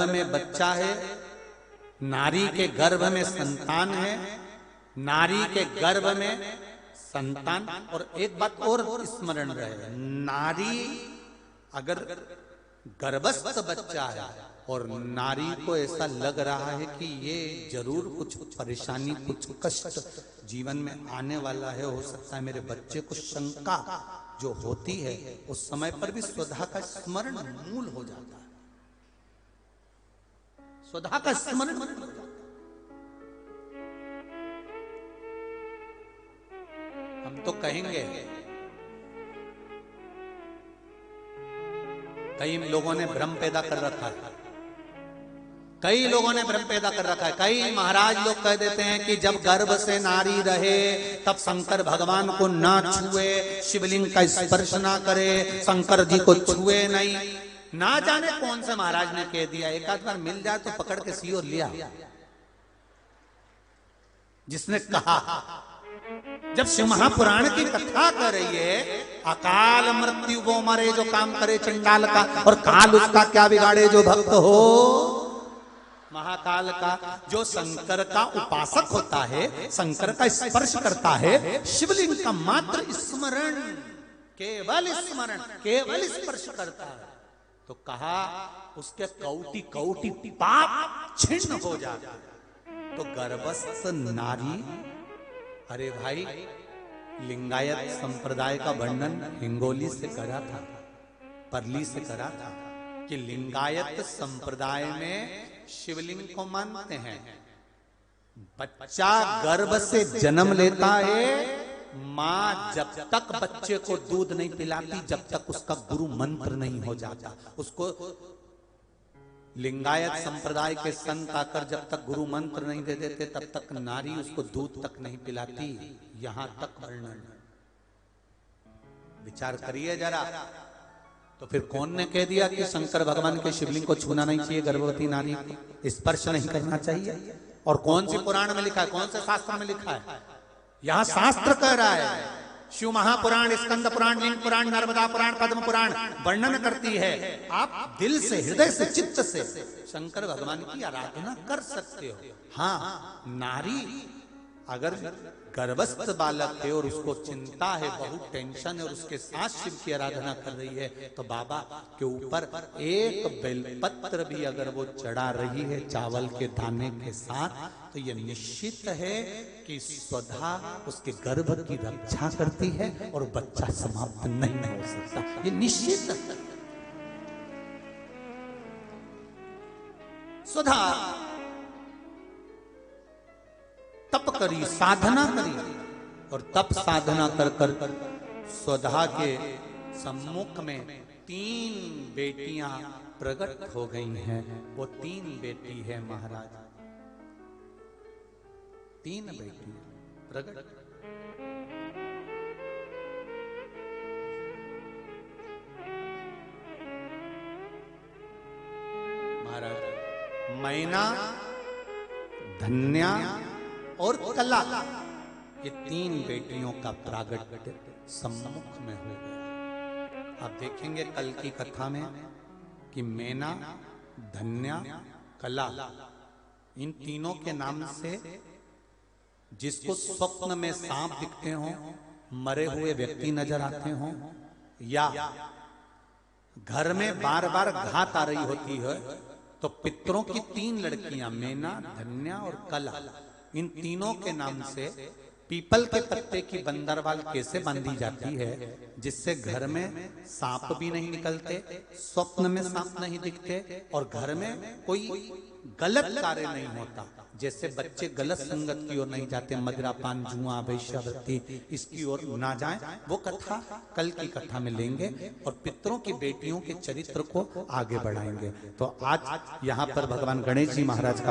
में बच्चा है, नारी के गर्भ में संतान है, नारी के गर्भ में संतान। और एक बात और स्मरण रहे, नारी अगर गर्भस्थ बच्चा है और नारी को ऐसा लग रहा है कि ये जरूर कुछ परेशानी, कुछ कष्ट जीवन में आने वाला है, हो सकता है मेरे बच्चे को शंका जो होती है, उस समय पर भी स्वधा का स्मरण मूल हो जाता है। स्वधा का स्मरण मूल हो जाता है। हम तो कहेंगे, कई लोगों ने भ्रम पैदा कर रखा है, कई लोगों ने भ्रम पैदा कर रखा है। कई महाराज लोग कह देते हैं कि जब गर्भ से नारी रहे तब शंकर भगवान को ना छुए, शिवलिंग का स्पर्श ना करे, शंकर जी को छुए नहीं। ना जाने कौन से महाराज ने कह दिया, एक आध बार मिल जाए तो पकड़ के सी और लिया। जिसने कहा, जब शिव महापुराण की कथा कर रही है, अकाल मृत्यु वो मरे जो काम करे चंडाल का, और काल उसका क्या बिगाड़े जो भक्त हो महाकाल का। जो शंकर का उपासक होता है, शंकर का स्पर्श करता है, शिवलिंग का मात्र स्मरण, केवल स्मरण, केवल स्पर्श करता है, तो कहा उसके कौटि कौटि पाप छिन्न हो जाता है। तो गर्भस्थ नारी, अरे भाई, लिंगायत संप्रदाय का वर्णन हिंगोली से करा था, परली से करा था कि लिंगायत संप्रदाय में शिवलिंग को मानते हैं। बच्चा गर्भ से जन्म लेता है, मां जब तक बच्चे को दूध नहीं पिलाती, जब तक उसका गुरु मंत्र नहीं हो जाता। उसको लिंगायत संप्रदाय के संत आकर जब तक गुरु मंत्र नहीं दे देते, तब तक नारी उसको दूध तक नहीं पिलाती। यहां तक वर्णन, विचार करिए जरा। तो फिर कौन ने कह दिया कि शंकर भगवान के शिवलिंग को छूना नहीं चाहिए, गर्भवती नारी को स्पर्श नहीं करना चाहिए? और कौन सी पुराण में लिखा है, कौन से शास्त्र में लिखा है? यहां शास्त्र कह रहा है, शिव महापुराण, स्कंद पुराण, लिंग पुराण, नर्मदा पुराण, पद्म पुराण वर्णन करती है। आप दिल से, हृदय से, चित्त से शंकर भगवान की आराधना कर सकते हो। हाँ, नारी अगर गर्भस्थ बालक है और उसको चिंता है, बहुत टेंशन है, और उसके साथ शिव की आराधना कर रही है, तो बाबा के ऊपर एक बेलपत्र भी अगर वो चढ़ा रही है चावल के दाने के साथ, तो ये निश्चित है कि स्वधा उसके गर्भ की रक्षा करती है और बच्चा समाप्त नहीं हो सकता, ये निश्चित है। स्वधा तप करी, साधना करी, और तप साधना कर कर स्वधा के सम्मुख में 3 बेटियां प्रकट हो गई हैं। वो 3 बेटी है महाराज, 3 बेटी प्रकट। महाराज मैना, धन्या और कला, ये 3 बेटियों का प्रागट्य सम्मुख में हो गया। आप देखेंगे कल की कथा में कि मैना, धन्या, कला, इन तीनों के नाम से जिसको स्वप्न में सांप दिखते हों, मरे हुए व्यक्ति नजर आते हों, या घर में बार बार घात आ रही होती है, तो पितरों की 3 लड़कियां, मैना, धन्या और कला, इन तीनों के नाम से पीपल के पत्ते की बंदरवाल कैसे बांधी जाती है, जिससे घर में सांप भी नहीं निकलते, स्वप्न में सांप नहीं दिखते, और घर में कोई गलत कार्य नहीं होता। जैसे बच्चे गलत संगत की ओर नहीं जाते, मदिरापान, जुआ, वैश्यावृत्ति, इसकी ओर ना जाएं, वो कथा कल की कथा में लेंगे और पितरों की बेटियों के चरित्र को आगे बढ़ाएंगे। तो आज यहाँ पर भगवान गणेश जी महाराज का